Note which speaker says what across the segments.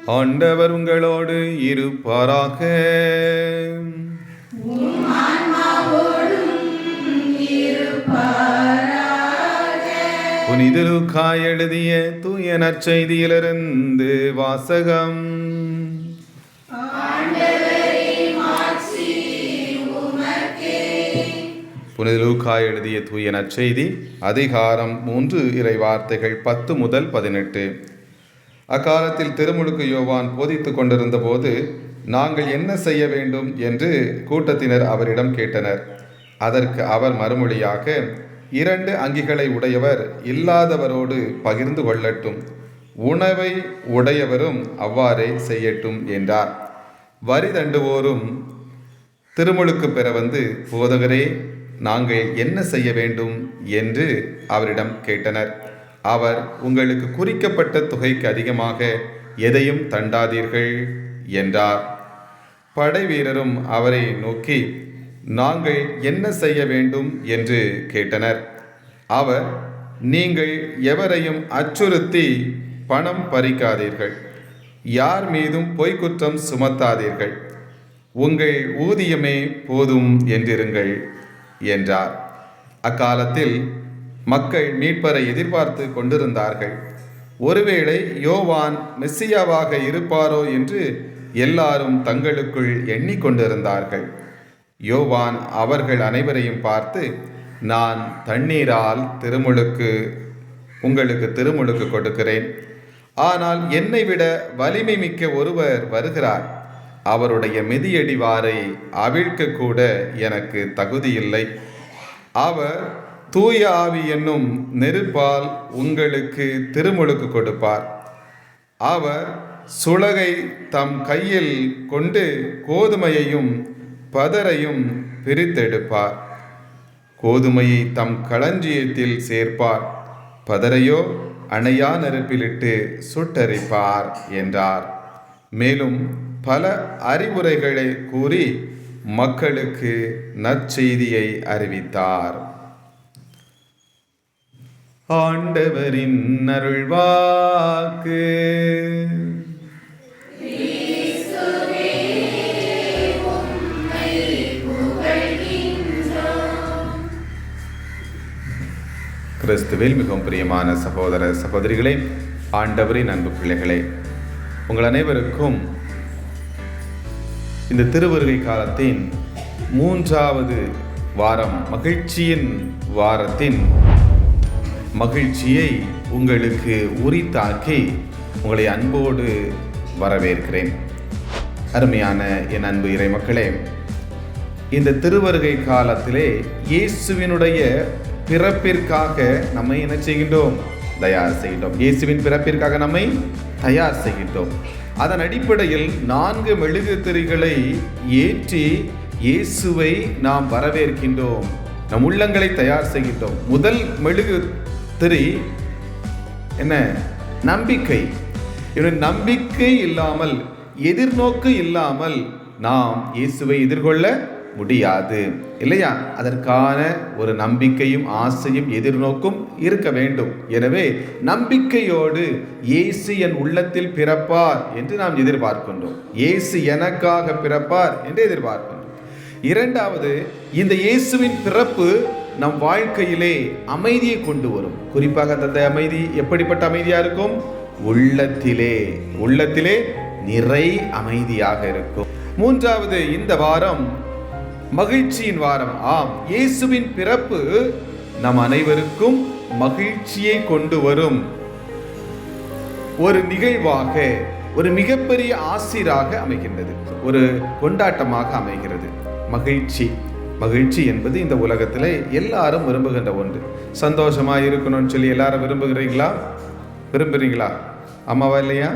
Speaker 1: ஆண்டவர் உங்களோடு இருப்பாராக. புனித லூக்கா எழுதிய தூய நற்செய்தியிலிருந்து வாசகம். புனித லூக்கா எழுதிய தூய நற்செய்தி அதிகாரம் 3 இறைவார்த்தைகள் 10 முதல் 18. அக்காலத்தில் திருமுழுக்கு யோவான் போதித்து கொண்டிருந்த போது, நாங்கள் என்ன செய்ய வேண்டும் என்று கூட்டத்தினர் அவரிடம் கேட்டனர். அதற்கு அவர் மறுமொழியாக, 2 அங்கிகளை உடையவர் இல்லாதவரோடு பகிர்ந்து கொள்ளட்டும், உணவை உடையவரும் அவ்வாறே செய்யட்டும் என்றார். வரி தண்டுவோரும் திருமுழுக்கு பெற வந்து, போதகரே, நாங்கள் என்ன செய்ய வேண்டும் என்று அவரிடம் கேட்டனர். அவர், உங்களுக்கு குறிக்கப்பட்ட தொகைக்கு அதிகமாக எதையும் தண்டாதீர்கள் என்றார். படை வீரரும் அவரை நோக்கி, நாங்கள் என்ன செய்ய வேண்டும் என்று கேட்டனர். அவர், நீங்கள் எவரையும் அச்சுறுத்தி பணம் பறிக்காதீர்கள், யார் மீதும் பொய்க்குற்றம் சுமத்தாதீர்கள், உங்கள் ஊதியமே போதும் என்றிருங்கள் என்றார். அக்காலத்தில் மக்கள் மீட்பரை எதிர்பார்த்து கொண்டிருந்தார்கள். ஒருவேளை யோவான் மெஸ்ஸியாவாக இருப்பாரோ என்று எல்லாரும் தங்களுக்குள் எண்ணிக்கொண்டிருந்தார்கள். யோவான் அவர்கள் அனைவரையும் பார்த்து, நான் தண்ணீரால் உங்களுக்கு திருமுழுக்கு கொடுக்கிறேன். ஆனால் என்னை விட வலிமை மிக்க ஒருவர் வருகிறார். அவருடைய மிதியடிவாரை அவிழ்க்க கூட எனக்கு தகுதியில்லை. அவர் தூய ஆவி என்னும் நெருப்பால் உங்களுக்கு திருமுழுக்கு கொடுப்பார். அவர் சுளகை தம் கையில் கொண்டு கோதுமையையும் பதரையும் பிரித்தெடுப்பார். கோதுமையை தம் களஞ்சியத்தில் சேர்ப்பார், பதரையோ அணையா நெருப்பிலிட்டு சுட்டரிப்பார் என்றார். மேலும் பல அறிவுரைகளை கூறி மக்களுக்கு நற்செய்தியை அறிவித்தார். ஆண்டவரின் அருள்வாக்கு. கிறிஸ்துவில் மிகவும் பிரியமான சகோதர சகோதரிகளே, ஆண்டவரின் அன்பு பிள்ளைகளே, உங்கள் அனைவருக்கும் இந்த திருவருகை காலத்தின் 3வது வாரம், மகிழ்ச்சியின் வாரத்தின் மகிழ்ச்சியை உங்களுக்கு உரித்தாக்கி உங்களை அன்போடு வரவேற்கிறேன். அருமையான என் அன்பு இறை மக்களே, இந்த திருவருகை காலத்திலே இயேசுவினுடைய பிறப்பிற்காக நம்மை என்ன செய்கின்றோம்? தயார் செய்கின்றோம். இயேசுவின் பிறப்பிற்காக நம்மை தயார் செய்கின்றோம். அதன் அடிப்படையில் 4 மெழுகுதிரிகளை ஏற்றி இயேசுவை நாம் வரவேற்கின்றோம். நம் உள்ளங்களை தயார் செய்கின்றோம். முதல் மெழுகு திரி என்ன? நம்பிக்கை. நம்பிக்கை இல்லாமல், எதிர்நோக்கு இல்லாமல் நாம் இயேசுவை எதிர்கொள்ள முடியாது, இல்லையா? அதற்கான ஒரு நம்பிக்கையும் ஆசையும் எதிர்நோக்கும் இருக்க வேண்டும். எனவே நம்பிக்கையோடு இயேசு என் உள்ளத்தில் பிறப்பார் என்று நாம் எதிர்பார்க்கின்றோம். இயேசு எனக்காக பிறப்பார் என்று எதிர்பார்க்கின்றோம். 2வது, இந்த இயேசுவின் பிறப்பு நம் வாழ்க்கையிலே அமைதியை கொண்டு வரும். குறிப்பாக அந்த அமைதி எப்படிப்பட்ட அமைதியா இருக்கும்? உள்ளத்திலே நிறை அமைதியாக இருக்கும். 3வது, இந்த வாரம் மகிழ்ச்சியின் வாரம். ஆம், இயேசுவின் பிறப்பு நம் அனைவருக்கும் மகிழ்ச்சியை கொண்டு வரும் ஒரு நிகழ்வாக, ஒரு மிகப்பெரிய ஆசிராக அமைகின்றது, ஒரு கொண்டாட்டமாக அமைகிறது. மகிழ்ச்சி என்பது இந்த உலகத்தில் எல்லாரும் விரும்புகின்ற ஒன்று. சந்தோஷமாக இருக்கணும்னு சொல்லி எல்லாரும் விரும்புகிறீங்களா? அம்மாவா இல்லையா?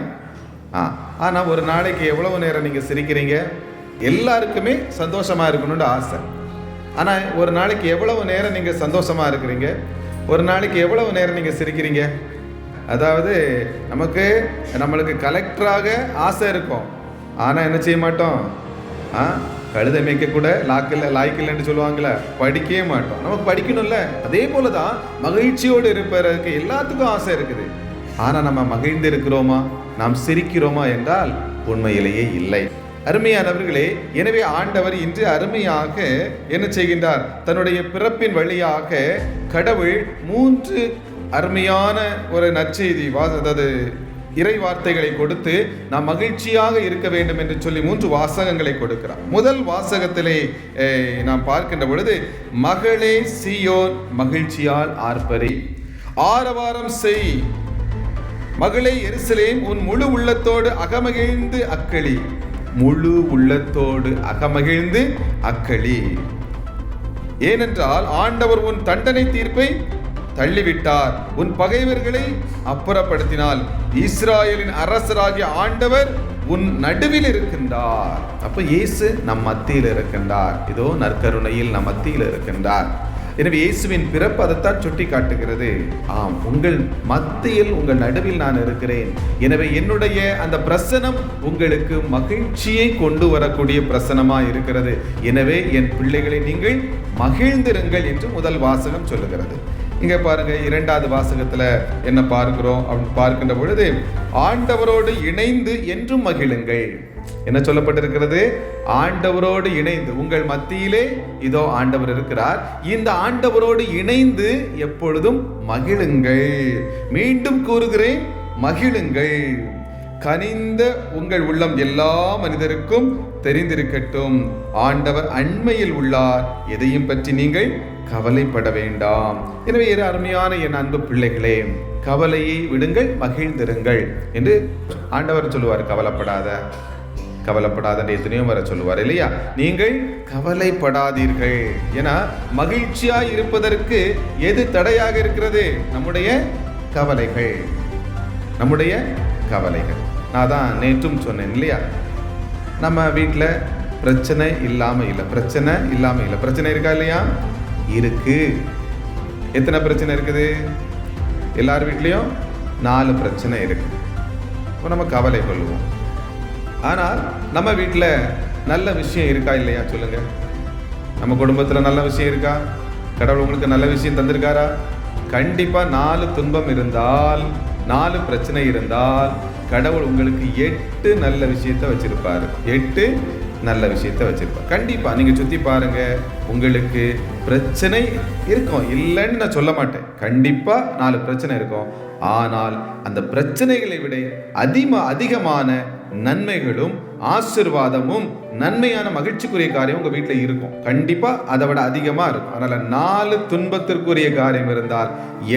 Speaker 1: ஆனால் ஒரு நாளைக்கு எவ்வளவு நேரம் நீங்கள் சிரிக்கிறீங்க? எல்லாருக்குமே சந்தோஷமாக இருக்கணும்னு ஆசை. ஆனால் ஒரு நாளைக்கு எவ்வளவு நேரம் நீங்கள் சந்தோஷமாக இருக்கிறீங்க? ஒரு நாளைக்கு எவ்வளவு நேரம் நீங்கள் சிரிக்கிறீங்க? அதாவது நம்மளுக்கு கலெக்டராக ஆசை இருக்கும், ஆனால் என்ன செய்ய மாட்டோம்? கழுதை மேய்க்க கூட லாய்க்கில்லைன்னு சொல்லுவாங்களே, படிக்கவே மாட்டோம். நமக்கு படிக்கணும்ல. அதே போல தான் மகிழ்ச்சியோடு இருப்பதற்கு எல்லாத்துக்கும் ஆசை இருக்குது. ஆனால் நம்ம மகிழ்ந்து இருக்கிறோமா? நாம் சிரிக்கிறோமா என்றால் உண்மையிலேயே இல்லை. அருமையானவர்களே, எனவே ஆண்டவர் இன்று அருமையாக என்ன செய்கின்றார்? தன்னுடைய பிறப்பின் வழியாக கடவுள் 3 அருமையான ஒரு நற்செய்தி, அதாவது இறை வார்த்தைகளை கொடுத்து நாம் மகிழ்ச்சியாக இருக்க வேண்டும் என்று சொல்லி 3 வாசகங்களை கொடுக்கிறார். முதல் வாசகத்திலே நாம் பார்க்கின்ற பொழுது, மகளே சீயோன் மகிழ்ச்சியால் ஆர்ப்பரி, ஆரவாரம் செய், மகளே எருசலேம் உன் முழு உள்ளத்தோடு அகமகிழ்ந்து அக்களி, முழு உள்ளத்தோடு அகமகிழ்ந்து அக்களி. ஏனென்றால் ஆண்டவர் உன் தண்டனை தீர்ப்பை தள்ளிவிட்டார், உன் பகைவர்களை அப்புறப்படுத்தினால், இஸ்ராயலின் அரசராகிய ஆண்டவர் உன் நடுவில் இருக்கின்றார். அப்ப இயேசு நம் மத்தியில் இருக்கின்றார். இதோ நற்கருணையில் நம் மத்தியில் இருக்கின்றார். எனவே இயேசுவின் பிறப்பு அதைத்தான் சுட்டி காட்டுகிறது. ஆம், உங்கள் மத்தியில், உங்கள் நடுவில் நான் இருக்கிறேன். எனவே என்னுடைய அந்த பிரசனம் உங்களுக்கு மகிழ்ச்சியை கொண்டு வரக்கூடிய பிரசனமா இருக்கிறது. எனவே என் பிள்ளைகளை நீங்கள் மகிழ்ந்திருங்கள் என்று முதல் வாசகம் சொல்லுகிறது. இங்க பாருங்க, 2வது வாசகத்துல என்ன பார்க்கிறோம் அப்படின்னு பார்க்கின்ற பொழுது, ஆண்டவரோடு இணைந்து என்றும் மகிழுங்கள். என்ன சொல்லப்பட்டிருக்கிறது? ஆண்டவரோடு இணைந்து, உங்கள் மத்தியிலே இதோ ஆண்டவர் இருக்கிறார், இந்த ஆண்டவரோடு இணைந்து எப்பொழுதும் மகிழுங்கள். மீண்டும் கூறுகிறேன், மகிழுங்கள். கனிந்த உங்கள் உள்ளம் எல்லா மனிதருக்கும் தெரிந்திருக்கட்டும், ஆண்டவர் அண்மையில் உள்ளார், எதையும் பற்றி நீங்கள் கவலைப்பட வேண்டாம். எனவே அருமையான என் அன்பு பிள்ளைகளே, கவலையை விடுங்கள், மகிழ்ந்திருங்கள் என்று ஆண்டவர் சொல்லுவார். கவலைப்படாத எத்தனையோ வர சொல்லுவார் இல்லையா? நீங்கள் கவலைப்படாதீர்கள். ஏன்னா மகிழ்ச்சியாய் இருப்பதற்கு எது தடையாக இருக்கிறது? நம்முடைய கவலைகள். நான் தான் நேற்றும் சொன்னேன் இல்லையா, நம்ம வீட்டில் பிரச்சனை இல்லாமல் இல்லை. பிரச்சனை இருக்கா இல்லையா? இருக்கு. எத்தனை பிரச்சனை இருக்குது? எல்லார் வீட்லேயும் 4 பிரச்சனை இருக்கு. இப்போ நம்ம கவலை கொள்ளுவோம். ஆனால் நம்ம வீட்டில் நல்ல விஷயம் இருக்கா இல்லையா? சொல்லுங்க. நம்ம குடும்பத்தில் நல்ல விஷயம் இருக்கா? கடவுள் உங்களுக்கு நல்ல விஷயம் தந்திருக்காரா? கண்டிப்பாக 4 துன்பம் இருந்தால், 4 பிரச்சனை இருந்தால், கடவுள் உங்களுக்கு 8 நல்ல விஷயத்தை வச்சிருப்பாரு. 8 நல்ல விஷயத்தை வச்சிருப்பார். கண்டிப்பா நீங்க சுத்தி பாருங்க, உங்களுக்கு பிரச்சனை இருக்கும், இல்லைன்னு நான் சொல்ல மாட்டேன். கண்டிப்பா 4 பிரச்சனை இருக்கும். ஆனால் அந்த பிரச்சனைகளை விட அதிகமான நன்மைகளும் ஆசீர்வாதமும் நன்மையான மகிழ்ச்சிக்குரிய காரியம் உங்க வீட்டில் இருக்கும். கண்டிப்பா அதை விட அதிகமா இருக்கும். அதனால 4 துன்பத்திற்குரிய காரியம் இருந்தால்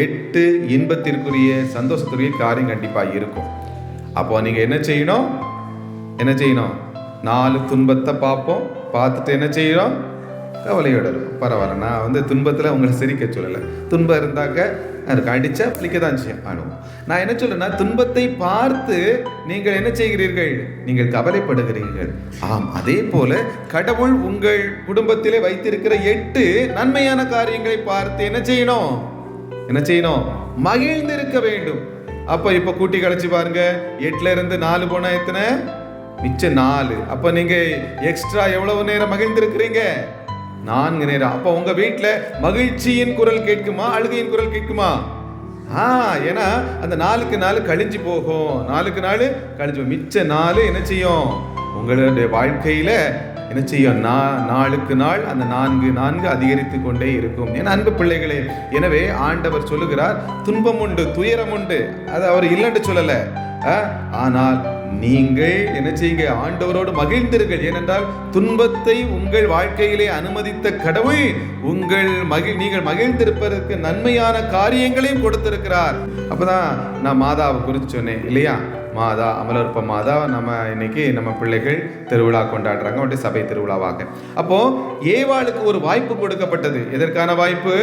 Speaker 1: 8 இன்பத்திற்குரிய சந்தோஷத்திற்குரிய காரியம் கண்டிப்பா இருக்கும். அப்போ நீங்க என்ன செய்யணும்? 4 துன்பத்தை பார்ப்போம். பார்த்துட்டு என்ன செய்யறோம்? கவலையோட இருக்கும். பரவாயில்ல, நான் துன்பத்தில் உங்களை சிரிக்க சொல்லலை. துன்பம் இருந்தாக்க அதுக்கு அடிச்சா பிளிக்க தான் செய்யணும். நான் என்ன சொல்றேன்னா, துன்பத்தை பார்த்து நீங்கள் என்ன செய்கிறீர்கள்? நீங்கள் கவலைப்படுகிறீர்கள். ஆம், அதே போல கடவுள் உங்கள் குடும்பத்திலே வைத்திருக்கிற 8 நன்மையான காரியங்களை பார்த்து என்ன செய்யணும்? மகிழ்ந்திருக்க வேண்டும். அப்ப இப்ப கூட்டி கழிச்சு பாருங்க, 8ல இருந்து 4 போனா எத்தனை? மிச்சம் 4. அப்ப நீங்க எக்ஸ்ட்ரா எவ்வளவு நேரம் மகிழ்ந்திருக்கிறீங்க? 4 நேரம். அப்ப உங்க வீட்டுல மகிழ்ச்சியின் குரல் கேட்குமா, அழுகையின் குரல் கேட்குமா? ஏன்னா அந்த 4க்கு 4 கழிஞ்சு போகும். 4க்கு 4 கழிஞ்சு போகும். மிச்ச 4 என்ன செய்யும்? உங்களுடைய வாழ்க்கையில என்ன செய்யும்? நாளுக்கு நாள் அந்த 4 அதிகரித்து கொண்டே இருக்கும். என் அன்பு பிள்ளைகளே, எனவே ஆண்டவர் சொல்லுகிறார், துன்பம் உண்டு, துயரம் உண்டு. அது அவர் இல்லைன்னு சொல்லல. ஆனால் நீங்கள் என்ன செய்யுங்க? ஆண்டவரோடு மகிழ்ந்திருங்கள். ஏனென்றால் துன்பத்தை உங்கள் வாழ்க்கையிலே அனுமதித்த கடவுள் நீங்கள் மகிழ்ந்திருப்பதற்கு நன்மையான காரியங்களையும் கொடுத்திருக்கிறார். அப்பதான் நான் மாதாவை குறித்து சொன்னேன் இல்லையா? மாதா, அமலோற்ப மாதா நம்ம இன்னைக்கு நம்ம பிள்ளைகள் திருவிழா கொண்டாடுறாங்க, அவருடைய சபை திருவிழாவாக. அப்போ ஏவாளுக்கு ஒரு வாய்ப்பு கொடுக்கப்பட்டது. எதற்கான வாய்ப்பு?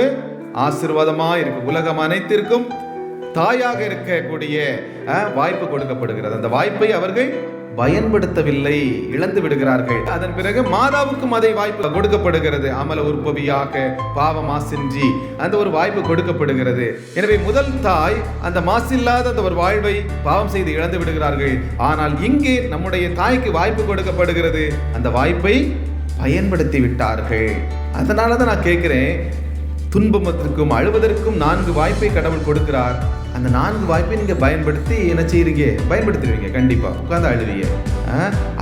Speaker 1: ஆசீர்வாதமா இருக்கு, உலகம் அனைத்திற்கும் தாயாக இருக்கக்கூடிய வாய்ப்பு கொடுக்கப்படுகிறது. அந்த வாய்ப்பை அவர்கள் பயன்படுத்தவில்லை, இழந்து விடுகிறார்கள். அதன் பிறகு மாதாவுக்கும் அதை வாய்ப்பு கொடுக்கப்படுகிறது. அமல உற்பவியாக பாவ மாசின்றி அந்த ஒரு வாய்ப்பு கொடுக்கப்படுகிறது. எனவே முதல் தாய் அந்த மாசில்லாத அந்த ஒரு வாழ்வை பாவம் செய்து இழந்து விடுகிறார்கள். ஆனால் இங்கே நம்முடைய தாய்க்கு வாய்ப்பு கொடுக்கப்படுகிறது. அந்த வாய்ப்பை பயன்படுத்தி விட்டார்கள். அதனாலதான் நான் கேட்கிறேன், துன்பத்திற்கும் அழுவதற்கும் 4 வாய்ப்பை கடவுள் கொடுக்கிறார். அந்த 4 வாய்ப்பை நீங்க பயன்படுத்தி என்ன செய்றீங்க? பயன்படுத்துவீங்க. கண்டிப்பா உட்கார்ந்து அழுவீங்க.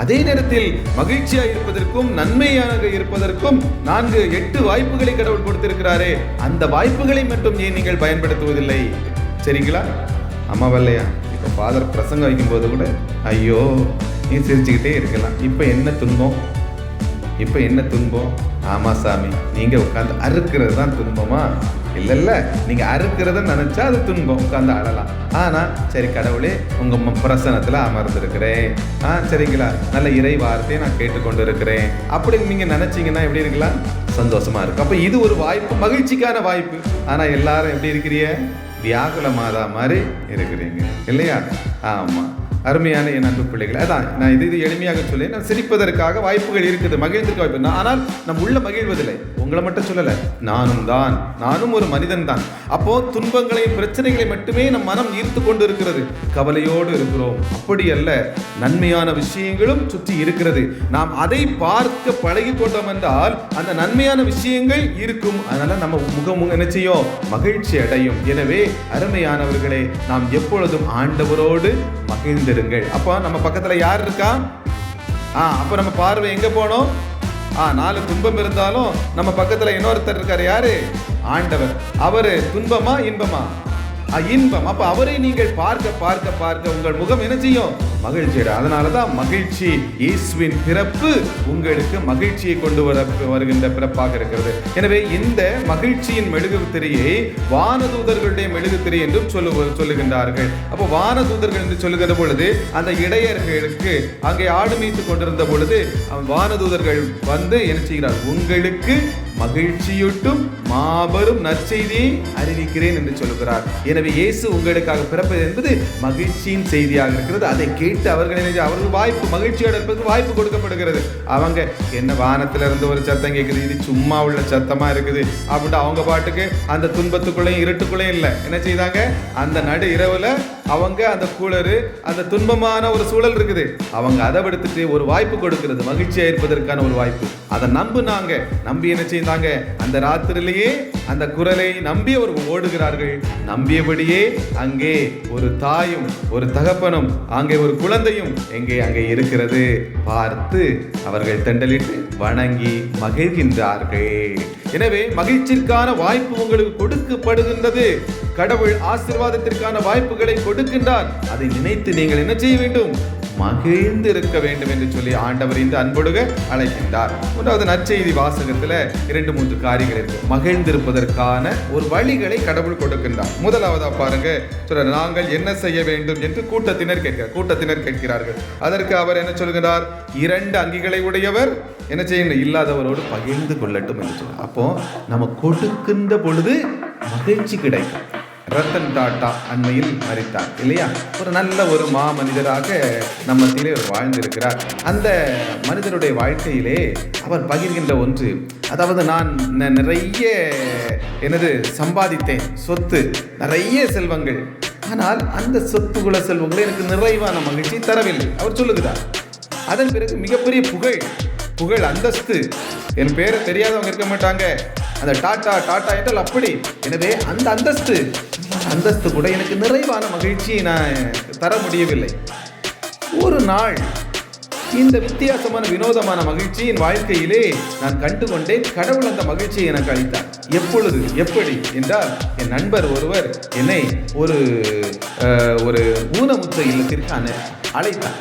Speaker 1: அதே நேரத்தில் மகிழ்ச்சியா இருப்பதற்கும் நன்மையாக இருப்பதற்கும் 8 வாய்ப்புகளை கடவுள் கொடுத்திருக்கிறாரே, அந்த வாய்ப்புகளை மட்டும் ஏன் நீங்கள் பயன்படுத்துவதில்லை? சரிங்களா? அம்மா வரலையா? இப்போ ஃபாதர் பிரசங்கம் வைக்கும்போது கூட ஐயோ நீ சிரிச்சுக்கிட்டே இருக்கலாம். இப்போ என்ன துன்பம்? ஆமா சாமி, நீங்க உட்காந்து அறுக்கிறது தான் துன்பமா? இல்ல, நீங்க அறுக்கிறத நினைச்சா அது துன்பம், உட்காந்து அழலாம். ஆனா சரி கடவுளே உங்க பிரசனத்துல அமர்ந்திருக்கிறேன், சரிங்களா, நல்ல இறை வார்த்தையை நான் கேட்டுக்கொண்டு இருக்கிறேன் அப்படின்னு நீங்க நினைச்சீங்கன்னா எப்படி இருக்கலாம்? சந்தோஷமா இருக்கும். அப்ப இது ஒரு வாய்ப்பு, மகிழ்ச்சிக்கான வாய்ப்பு. ஆனா எல்லாரும் எப்படி இருக்கிறீங்க? வியாகுல மாதா மாதிரி இருக்கிறீங்க இல்லையா? ஆமா, அருமையான என் அன்பு பிள்ளைகள், அதான் நான் இது எளிமையாக சொல்லி, நான் சிரிப்பதற்காக வாய்ப்புகள் இருக்குது, மகிழ்ந்திருக்க வாய்ப்பு. ஆனால் நம் உள்ள மகிழ்வதில்லை. உங்களை மட்டும் சொல்லலை, நானும் ஒரு மனிதன் தான். அப்போ துன்பங்களை பிரச்சனைகளை மட்டுமே நம் மனம் ஈர்த்து கொண்டு இருக்கிறது, கவலையோடு இருக்கிறோம். அப்படி அல்ல, நன்மையான விஷயங்களும் சுற்றி இருக்கிறது. நாம் அதை பார்க்க பழகி கொண்டோம் என்றால் அந்த நன்மையான விஷயங்கள் இருக்கும். அதனால நம்ம முகம் என்ன செய்யும்? மகிழ்ச்சி அடையும். எனவே அருமையானவர்களே, நாம் எப்பொழுதும் ஆண்டவரோடு மகிழ்ந்திருங்கள். அப்போ நம்ம பக்கத்துல யார் இருக்கா? அப்ப நம்ம பார்வை எங்க போனோம்? 4 துன்பம் இருந்தாலும் நம்ம பக்கத்துல இன்னொருத்தர் இருக்காரு. யாரு? ஆண்டவர். அவரு துன்பமா இன்பமா? இன்பம். அப்ப அவரை நீங்கள் பார்க்க பார்க்க பார்க்க உங்கள் முகம் என்ன செய்யும்? மகிழ்ச்சி. அதனாலதான் மகிழ்ச்சி, இயேசுவின் பிறப்பு உங்களுக்கு மகிழ்ச்சியை கொண்டு வருகின்ற பிறப்பாக இருக்கிறது. எனவே இந்த மகிழ்ச்சியின் மெழுகுத்திரையை வானதூதர்களுடைய மெழுகுத்திரை என்றும் சொல்லுகின்றார்கள். அப்போ வானதூதர்கள் என்று சொல்லுகிற பொழுது அந்த இடையர்களுக்கு அங்கே ஆடு மேய்த்து கொண்டிருந்த பொழுது வானதூதர்கள் வந்து என்ன செய்கிறார்? உங்களுக்கு மகிழ்ச்சியூட்டும் மாபெரும் நற்செய்தியை அறிவிக்கிறேன் என்று சொல்லுகிறார். எனவே இயேசு உங்களுக்காக பிறப்பது என்பது மகிழ்ச்சியின் செய்தியாக இருக்கிறது. அதை கேட்டு அவர்கள் வாய்ப்பு, மகிழ்ச்சியோட இருப்பதற்கு வாய்ப்பு கொடுக்கப்படுகிறது. அவங்க என்ன வானத்துல இருந்து ஒரு சத்தம் கேட்குது, இது சும்மா உள்ள சத்தமா இருக்குது அப்படின்ட்டு அவங்க பாட்டுக்கு அந்த துன்பத்துக்குள்ளேயும் இருட்டுக்குள்ளேயும் இல்லை. என்ன செய்தாங்க? அந்த நடு இரவுல அவங்க அந்த கூளரு, அந்த துன்பமான ஒரு சூழல் இருக்குது, அவங்க அதை விடுத்துட்டு ஒரு வாய்ப்பு கொடுக்கிறது, மகிழ்ச்சியா இருப்பதற்கான ஒரு வாய்ப்பு. அதை நம்பி என்ன செய்தாங்க? அந்த ராத்திரிலேயே அந்த குரலை நம்பி அவர்கள் ஓடுகிறார்கள். நம்பியபடியே அங்கே ஒரு தாயும் ஒரு தகப்பனும் அங்கே ஒரு குழந்தையும் அங்கே இருக்கிறது பார்த்து அவர்கள் தண்டலிட்டு வணங்கி மகிழ்கின்றார்கள். எனவே மகிழ்ச்சிக்கான வாய்ப்பு உங்களுக்கு கொடுக்கப்படுகின்றது. கடவுள் ஆசீர்வாதத்திற்கான வாய்ப்புகளை கொடுக்கின்றார். அதை நினைத்து நீங்கள் என்ன செய்ய வேண்டும்? மகிழ்ந்து இருக்க வேண்டும் என்று சொல்லி ஆண்டவர் இந்த அன்பொடுக அழைக்கின்றார். மூன்றாவது நற்செய்தி வாசகத்துல 2-3 காரியங்கள் இருக்கு. மகிழ்ந்திருப்பதற்கான ஒரு வழிகளை கடவுள் கொடுக்கின்றார். முதலாவதா பாருங்க, நாங்கள் என்ன செய்ய வேண்டும் என்று கூட்டத்தினர் கேட்கிறார்கள். அதற்கு அவர் என்ன சொல்கிறார்? 2 அங்கிகளை உடையவர் என்ன செய்யணும்? இல்லாதவரோடு பகிர்ந்து கொள்ளட்டும் என்று சொல்றார். அப்போ நம்ம கொடுக்கின்ற பொழுது மகிழ்ச்சி கிடைக்கும். ரத்தன் டாட்டா அண்மையில் மரித்தார் இல்லையா? ஒரு நல்ல ஒரு மனிதராக நம்ம மத்தியிலே வாழ்ந்திருக்கிறார். அந்த மனிதருடைய வாழ்க்கையிலே அவர் பகிர்கின்ற ஒன்று, அதாவது நான் நிறைய சம்பாதித்தேன், சொத்து, நிறைய செல்வங்கள், ஆனால் அந்த சொத்துக்குள்ள செல்வங்களை எனக்கு நிறைவான மகிழ்ச்சி தரவில்லை அவர் சொல்லுகிறார். அதன் பிறகு மிகப்பெரிய புகழ் அந்தஸ்து, என் பேரை தெரியாதவங்க இருக்க மாட்டாங்க, அந்த டாட்டா என்றால் அப்படி. எனவே அந்த அந்தஸ்து கூட எனக்கு நிறைவான மகிழ்ச்சியை நான் தர முடியவில்லை. ஒரு நாள் இந்த வித்தியாசமான வினோதமான மகிழ்ச்சியின் வாழ்க்கையிலே நான் கண்டுகொண்டேன். கடவுள் அந்த மகிழ்ச்சியை எனக்கு அளித்தார். எப்பொழுது, எப்படி என்றால், என் நண்பர் ஒருவர் என்னை ஒரு ஊனமுற்ற இல்லத்திற்கு அழைத்தார்.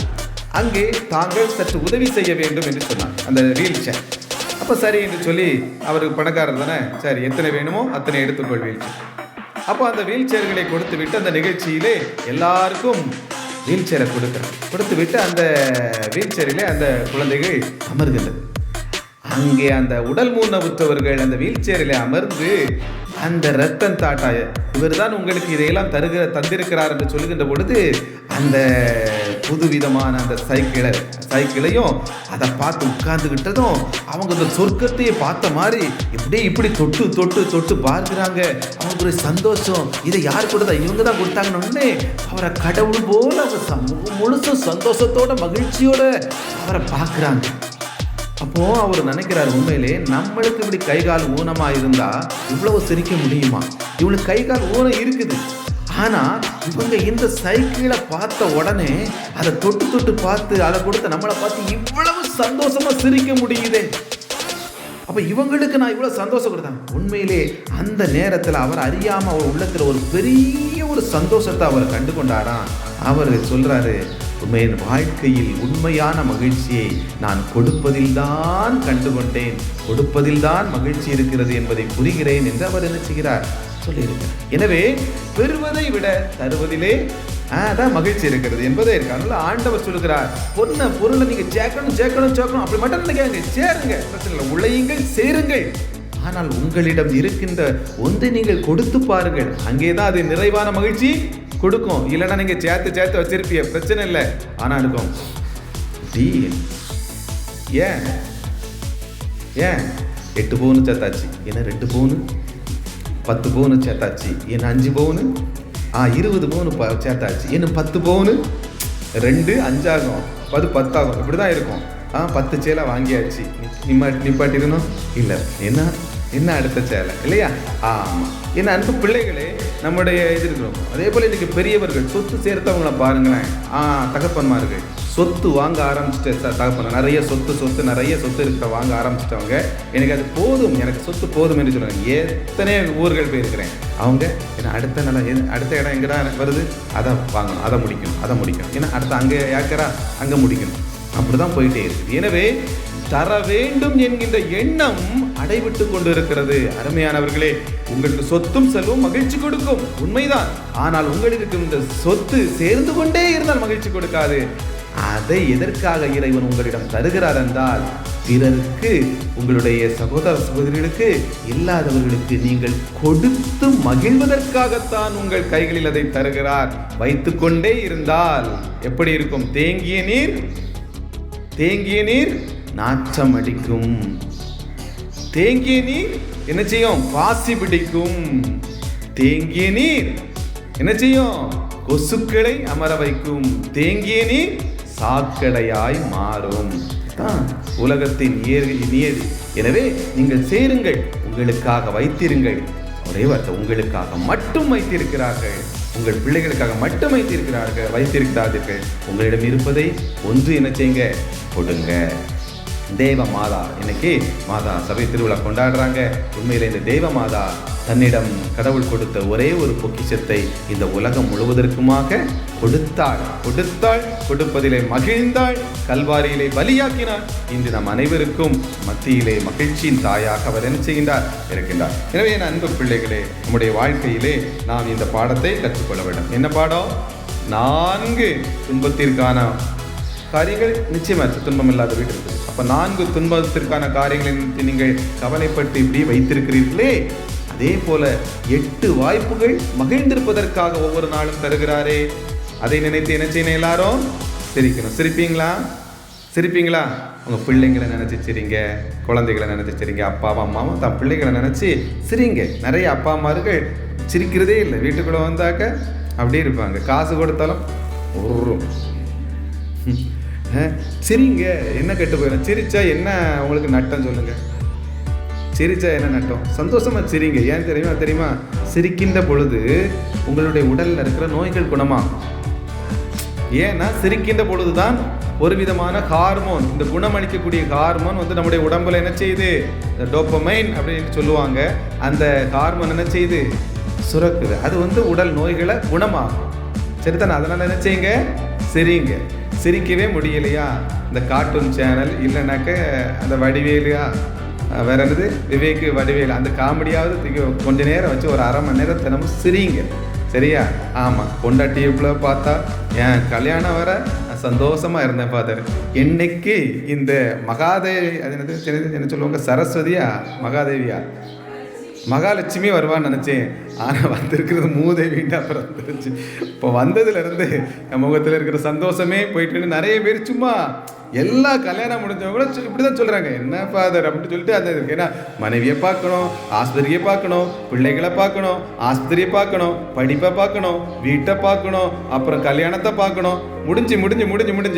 Speaker 1: அங்கே தாங்கள் சற்று உதவி செய்ய வேண்டும் என்று சொன்னார், அந்த வீல் சேர். அப்போ சரி என்று சொல்லி, அவருக்கு பணக்காரர் தானே, சரி எத்தனை வேணுமோ அத்தனை எடுத்துக்கொள் வீல் சேர். அப்போ அந்த வீல் சேர்களை கொடுத்து விட்டு அந்த நிகழ்ச்சியிலே எல்லாருக்கும் வீல் சேரை கொடுத்து விட்டு அந்த வீல் சேரிலே அந்த குழந்தைகள் அமர்கின்றது. அங்கே அந்த உடல் ஊனமுற்றவர்கள் அந்த வீல் சேரிலே அமர்ந்து அந்த ரத்தன் டாட்டா இவர் தான் உங்களுக்கு இதையெல்லாம் தந்திருக்கிறார் என்று சொல்லுகின்ற பொழுது அந்த புதுவிதமான அந்த சைக்கிளையும் அதை பார்த்து உட்கார்ந்துகிட்டதும் அவங்க அந்த சொர்க்கத்தையே பார்த்த மாதிரி இப்படி தொட்டு பார்க்கிறாங்க. அவங்க ஒரு சந்தோஷம், இதை யார் கொடுத்தா? இவங்க தான் கொடுத்தாங்கன்னு அவரை கடவுள் போல அவங்க முழுசும் சந்தோஷத்தோட மகிழ்ச்சியோட அவரை பார்க்குறாங்க. அப்போ அவர் நினைக்கிறார், உண்மையிலே நம்மளுக்கு இப்படி கைகால் ஊனமா இருந்தா இவ்வளவு சிரிக்க முடியுமா? இவளுக்கு கைகால் ஊனம் இருக்குது, ஆனா இவங்க இந்த சைக்கிளை பார்த்த உடனே அதை தொட்டு தொட்டு பார்த்து அதை கொடுத்த நம்மளை பார்த்து இவ்வளவு சந்தோஷமா சிரிக்க முடியுதே. அப்ப இவங்களுக்கு நான் இவ்வளவு சந்தோஷம் கொடுத்தேன். உண்மையிலே அந்த நேரத்தில் அவர் அறியாம அவர் உள்ளத்துல ஒரு பெரிய ஒரு சந்தோஷத்தை அவர் கண்டு கொண்டாராம். அவர் சொல்றாரு, உண்மையின் வாழ்க்கையில் உண்மையான மகிழ்ச்சியை நான் கொடுப்பதில் தான் கண்டுகொண்டேன், கொடுப்பதில் தான் மகிழ்ச்சி இருக்கிறது என்பதை புரிகிறேன் என்று அவர் என்ன செய்கிறார் சொல்லியிருக்கிறார். எனவே பெறுவதை விட தருவதிலே தான் மகிழ்ச்சி இருக்கிறது என்பதே இருக்கு. அதனால ஆண்டவர் சொல்லுகிறார், பொருளை நீங்க சேர்க்கணும் அப்படி மட்டும் நினைக்காங்க, சேருங்க, பிரச்சனை இல்லை, உழையுங்கள், சேருங்கள். ஆனால் உங்களிடம் இருக்கின்ற ஒன்றை நீங்கள் கொடுத்து பாருங்கள், அங்கேதான் அது நிறைவான மகிழ்ச்சி கொடுக்கும். இல்லைன்னா நீங்க சேர்த்து வச்சிருப்பீங்க, பிரச்சனை இல்லை. ஆனா இருக்கும் ஏன் 8 பவுன் சேர்த்தாச்சு, ஏன்னா 2 பவுன், 10 பவுன் சேர்த்தாச்சு, ஏன்னா 5 பவுன், 20 பவுன் சேர்த்தாச்சு, இன்னும் 10 பவுன், 2 5 ஆகும், 10 ஆகும், இப்படிதான் இருக்கும். 10 சேலை வாங்கியாச்சு, நிப்பாட்டிருந்தோம் இல்லை, என்ன அடுத்த சேலை இல்லையா? ஆமா. என்ன அன்பு பிள்ளைகளே, நம்முடைய இது இருக்கணும். அதே போல இன்னைக்கு பெரியவர்கள் சொத்து சேர்த்தவங்களை பாருங்களேன். தகப்பன்மார்கள் சொத்து வாங்க ஆரம்பிச்சுட்டு, தகப்பன் நிறைய சொத்து நிறைய சொத்து இருக்கிற வாங்க ஆரம்பிச்சிட்டவங்க, எனக்கு அது போதும், எனக்கு சொத்து போதும் என்று சொல்லுவாங்க. எத்தனை ஊர்கள் போயிருக்கிறேன். அவங்க ஏன்னா அடுத்த இடம் எங்கடா வருது, அதை வாங்கணும், அதை முடிக்கணும், ஏன்னா அடுத்த அங்கே ஏக்கரா அங்கே முடிக்கணும், அப்படிதான் போயிட்டே இருக்குது. எனவே தர வேண்டும் என்கின்ற எண்ணம் அடைவிட்டு கொண்டு இருக்கிறது. அருமையானவர்களே, உங்களுக்கு சொத்தும் செல்வம் மகிழ்ச்சி கொடுக்கும், உண்மைதான். ஆனால் உங்களுக்கு இந்த சொத்து சேர்ந்து கொண்டே இருந்தால் மகிழ்ச்சி கொடுக்காது. அதை எதற்காக இறைவன் உங்களிடம் தருகிறார் என்றால், பிறருக்கு, உங்களுடைய சகோதர சகோதரிகளுக்கு, இல்லாதவர்களுக்கு நீங்கள் கொடுத்து மகிழ்வதற்காகத்தான் உங்கள் கைகளில் அதை தருகிறார். வைத்துக்கொண்டே இருந்தால் எப்படி இருக்கும்? தேங்கிய நீர் நாற்றம் அடிக்கும். தேங்கிய நீர் என்ன செய்யும்? பாசி பிடிக்கும். தேங்கிய நீர் என்ன செய்யும்? கொசுக்களை அமர வைக்கும். தேங்கிய நீர் சாக்கடையாய் மாறும். உலகத்தின் நியதி. எனவே நீங்கள் சேருங்கள், உங்களுக்காக வைத்திருங்கள். ஒரே வார்த்தை, உங்களுக்காக மட்டும் வைத்திருக்கிறார்கள், உங்கள் பிள்ளைகளுக்காக மட்டும் வைத்திருக்கிறார்கள். உங்களிடம் இருப்பதை ஒன்று என்ன செய்யுங்க? கொடுங்க. தேவ மாதா, இன்னைக்கு மாதா சபை திருவிழா கொண்டாடுறாங்க. உண்மையில இந்த தேவ மாதா தன்னிடம் கடவுள் கொடுத்த ஒரே ஒரு பொக்கிஷத்தை இந்த உலகம் முழுவதற்குமாக கொடுத்தாள். கொடுப்பதிலே மகிழ்ந்தாள், கல்வாரியிலே பலியாக்கினார். இன்று நம் அனைவருக்கும் மத்தியிலே மகிழ்ச்சியின் தாயாக அவர் என்ன செய்கின்றார்? இருக்கின்றார். எனவே என் அன்பு பிள்ளைகளே, நம்முடைய வாழ்க்கையிலே நாம் இந்த பாடத்தை கற்றுக்கொள்ள வேண்டும். என்ன பாடம்? 4 துன்பத்திற்கான காரியங்கள் நிச்சயமாக துன்பம் இல்லாத வீடு இருக்குது. அப்ப 4 துன்பத்திற்கான காரியங்களை நீங்கள் கவலைப்பட்டு இப்படி வைத்திருக்கிறீர்களே, அதே போல 8 வாய்ப்புகள் மகிழ்ந்திருப்பதற்காக ஒவ்வொரு நாளும் தருகிறாரே. அதை நினைத்து என்ன செய்யணும்? எல்லாரும் சிரிக்கணும். சிரிப்பீங்களா? உங்க பிள்ளைங்களை நினைச்சு சிரிங்க, குழந்தைகளை நினைச்சு சிரிங்க. அப்பாவும் அம்மாவும் தன் பிள்ளைகளை நினைச்சு சிரிங்க. நிறைய அப்பா அம்மார்கள் சிரிக்கிறதே இல்லை. வீட்டுக்குள்ள வந்தாக்க அப்படியே இருப்பாங்க. காசு கொடுத்தாலும் சிரிங்க. என்ன கெட்டு போயிடும்? சிரிச்சா என்ன உங்களுக்கு நட்டம் சொல்லுங்க? சிரிச்சா என்ன நட்டம்? சந்தோஷமா சிரிங்க. ஏன் தெரியுமா? சிரிக்கின்ற பொழுது உங்களுடைய உடல்ல இருக்கிற நோய்கள் குணமாகும். ஏன்னா சிரிக்கின்ற பொழுதுதான் ஒரு விதமான ஹார்மோன், இந்த குணமளிக்கக்கூடிய ஹார்மோன் நம்முடைய உடம்புல என்ன செய்யுது? டோபமைன் அப்படின்னு சொல்லுவாங்க. அந்த ஹார்மோன் என்ன செய்யுது? சுரக்குது. அது உடல் நோய்களை குணமாகும். சரிதானே? அதனால என்ன செய்யுங்க? சிரிங்க. சிரிக்கவே முடியலையா? இந்த கார்ட்டூன் சேனல் இல்லைனாக்க அந்த வடிவேலையா, வேற என்னது, விவேக் வடிவேல், அந்த காமெடியாவது கொஞ்ச நேரம் வச்சு ஒரு 1/2 மணி நேரம் தினமும் சிரிங்க. சரியா? ஆமாம். பொண்டாட்டியப்புல பார்த்தா என் கல்யாணம் வர சந்தோஷமா இருந்தேன் ஃபாதர். என்னைக்கு இந்த மகாதேவி, அது என்னது என்ன சொல்லுவாங்க, சரஸ்வதியா மகாதேவியா மகாலட்சுமி வருவான்னு நினச்சேன். ஆனால் வந்திருக்கிறது மூதேவின்ட்டு அப்புறம் வந்துருச்சு. இப்போ வந்ததுலேருந்து என் முகத்தில் இருக்கிற சந்தோஷமே போயிட்டு நிறைய பேர் சும்மா எல்லா கல்யாணம் முடிஞ்சவங்க கூட இப்படி தான் சொல்கிறாங்க, என்ன ஃபாதர் அப்படின்னு சொல்லிட்டு அந்த இருக்கு. ஏன்னா மனைவியை பார்க்கணும், ஆஸ்பத்திரியை பார்க்கணும், பிள்ளைகளை பார்க்கணும், ஆஸ்பத்திரியை பார்க்கணும், படிப்பை பார்க்கணும், வீட்டை பார்க்கணும், அப்புறம் கல்யாணத்தை பார்க்கணும். முடிஞ்சு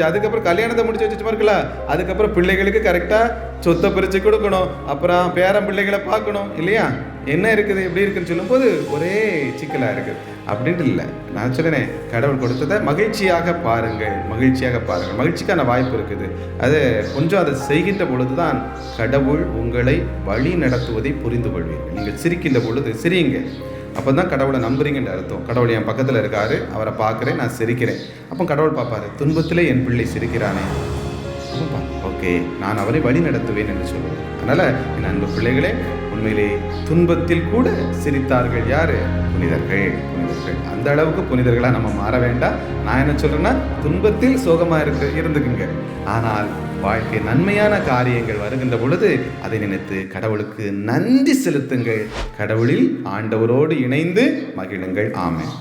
Speaker 1: அதுக்கப்புறம் கல்யாணத்தை முடிச்சு வச்சு பார்க்கல. அதுக்கப்புறம் பிள்ளைகளுக்கு கரெக்டாக சொத்தை பிரித்து கொடுக்கணும், அப்புறம் பேரன் பிள்ளைகளை பார்க்கணும் இல்லையா? என்ன இருக்குது எப்படி இருக்குன்னு சொல்லும்போது ஒரே சிக்கலாக இருக்குது அப்படின்ட்டு இல்லை. நான் சொல்லினேன், கடவுள் கொடுத்ததை மகிழ்ச்சியாக பாருங்கள், மகிழ்ச்சியாக பாருங்கள். மகிழ்ச்சிக்கான வாய்ப்பு இருக்குது. அது கொஞ்சம் அதை செய்கின்ற பொழுது தான் கடவுள் உங்களை வழி நடத்துவதை புரிந்து கொள்வீர்கள். நீங்கள் சிரிக்கின்ற பொழுது சிரியுங்க, அப்போ தான் கடவுளை நம்புறீங்கன்ற அர்த்தம். கடவுள் என் பக்கத்தில் இருக்காரு, அவரை பார்க்குறேன், நான் சிரிக்கிறேன். அப்போ கடவுள் பார்ப்பாரு, துன்பத்திலே என் பிள்ளை சிரிக்கிறானே, ஓகே, நான் அவரை வழி நடத்துவேன் என்று சொல்லுவேன். அதனால் என் அன்பு பிள்ளைகளே, உண்மையிலே துன்பத்தில் கூட சிரித்தார்கள் யார்? புனிதர்கள். புனிதர்கள் அந்த அளவுக்கு புனிதர்களாக நம்ம மாற வேண்டாம். நான் என்ன சொல்கிறேன்னா, துன்பத்தில் சோகமாக இருந்துக்குங்க, ஆனால் வாழ்க்கை நன்மையான காரியங்கள் வருகின்ற பொழுது அதை நினைத்து கடவுளுக்கு நன்றி செலுத்துங்கள். கடவுளில் ஆண்டவரோடு இணைந்து மகிழுங்கள். ஆமென்.